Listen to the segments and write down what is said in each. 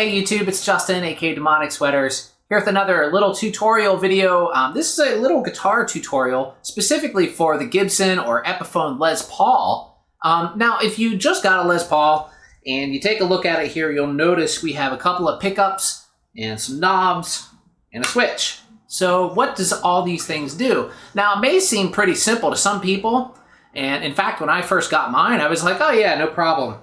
Hey YouTube, it's Justin, aka Demonic Sweaters, here with another little tutorial video. This is a little guitar tutorial specifically for the Gibson or Epiphone Les Paul. Now, if you just got a Les Paul and you take a look at it here, you'll notice we have a couple of pickups and some knobs and a switch. So what does all these things do? Now, it may seem pretty simple to some people, and in fact, when I first got mine, I was like, oh yeah, no problem.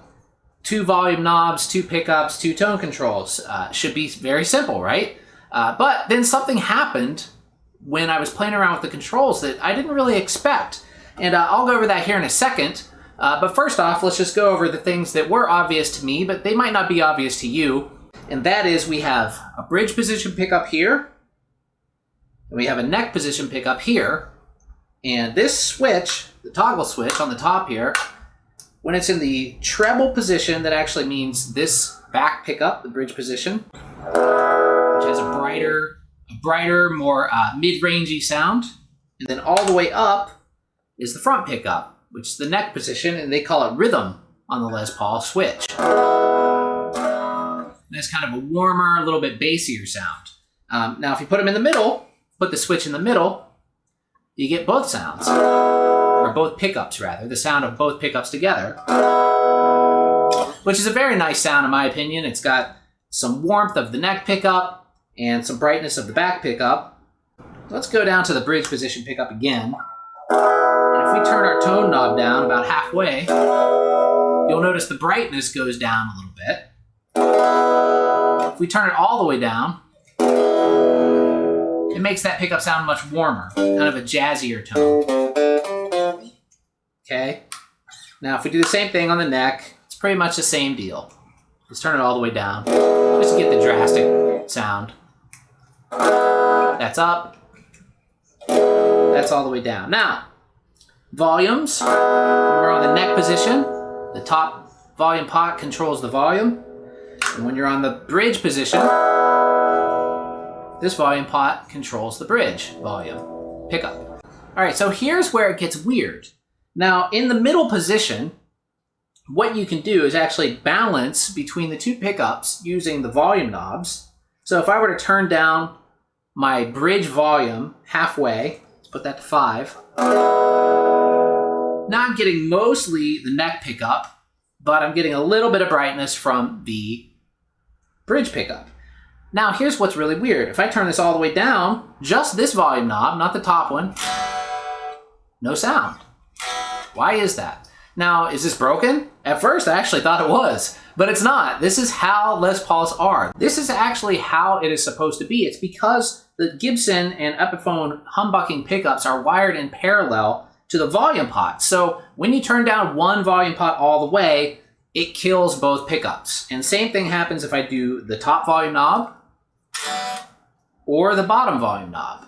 2 volume knobs, 2 pickups, 2 tone controls. Should be very simple, right? But then something happened when I was playing around with the controls that I didn't really expect. And I'll go over that here in a second. But first off, let's just go over the things that were obvious to me, but they might not be obvious to you. And that is we have a bridge position pickup here. And we have a neck position pickup here. And this switch, the toggle switch on the top here, when it's in the treble position, that actually means this back pickup, the bridge position, which has a brighter, more mid-rangey sound. And then all the way up is the front pickup, which is the neck position, and they call it rhythm on the Les Paul switch. And it's kind of a warmer, a little bit bassier sound. Now, if you put them in the middle, put the switch in the middle, you get both sounds. Or both pickups, rather, the sound of both pickups together, which is a very nice sound in my opinion. It's got some warmth of the neck pickup and some brightness of the back pickup. Let's go down to the bridge position pickup again. And if we turn our tone knob down about halfway, you'll notice the brightness goes down a little bit. If we turn it all the way down, it makes that pickup sound much warmer, kind of a jazzier tone. Okay, now if we do the same thing on the neck, it's pretty much the same deal. Let's turn it all the way down, just to get the drastic sound. That's up, that's all the way down. Now, volumes, when we're on the neck position, the top volume pot controls the volume. And when you're on the bridge position, this volume pot controls the bridge volume pickup. All right, so here's where it gets weird. Now, in the middle position, what you can do is actually balance between the 2 pickups using the volume knobs. So if I were to turn down my bridge volume halfway, let's put that to 5. Now I'm getting mostly the neck pickup, but I'm getting a little bit of brightness from the bridge pickup. Now here's what's really weird. If I turn this all the way down, just this volume knob, not the top one, no sound. Why is that? Now, is this broken? At first, I actually thought it was, but it's not. This is how Les Pauls are. This is actually how it is supposed to be. It's because the Gibson and Epiphone humbucking pickups are wired in parallel to the volume pot. So when you turn down one volume pot all the way, it kills both pickups. And same thing happens if I do the top volume knob or the bottom volume knob.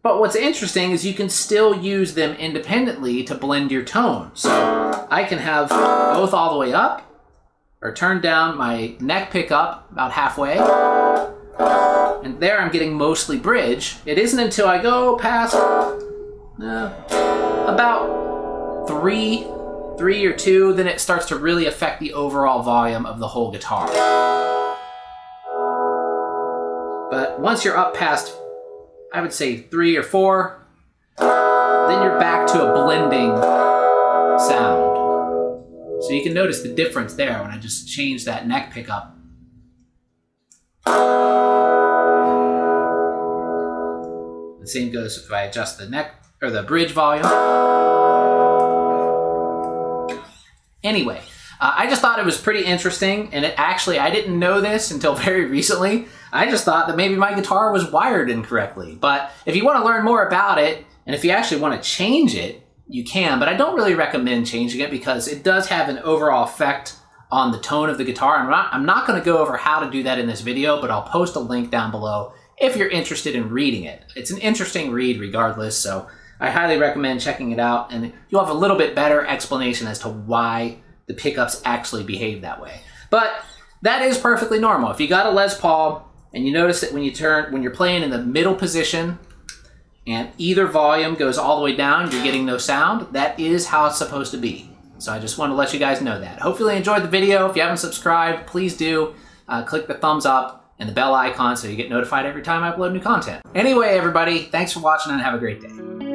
But what's interesting is you can still use them independently to blend your tone. So I can have both all the way up, or turn down my neck pickup about halfway, and there I'm getting mostly bridge. It isn't until I go past about 3 or 2, then it starts to really affect the overall volume of the whole guitar. But once you're up past, I would say 3 or 4, then you're back to a blending sound. So you can notice the difference there when I just change that neck pickup. The same goes if I adjust the neck or the bridge volume. Anyway, I just thought it was pretty interesting, and I didn't know this until very recently. I just thought that maybe my guitar was wired incorrectly. But if you want to learn more about it, and if you actually want to change it, you can. But I don't really recommend changing it because it does have an overall effect on the tone of the guitar. I'm not going to go over how to do that in this video, but I'll post a link down below if you're interested in reading it. It's an interesting read regardless, so I highly recommend checking it out, and you'll have a little bit better explanation as to why the pickups actually behave that way. But that is perfectly normal. If you got a Les Paul and you notice that when you're playing in the middle position and either volume goes all the way down, you're getting no sound, that is how it's supposed to be. So I just want to let you guys know that. Hopefully you enjoyed the video. If you haven't subscribed, please do. Click the thumbs up and the bell icon so you get notified every time I upload new content. Anyway, everybody, thanks for watching and have a great day.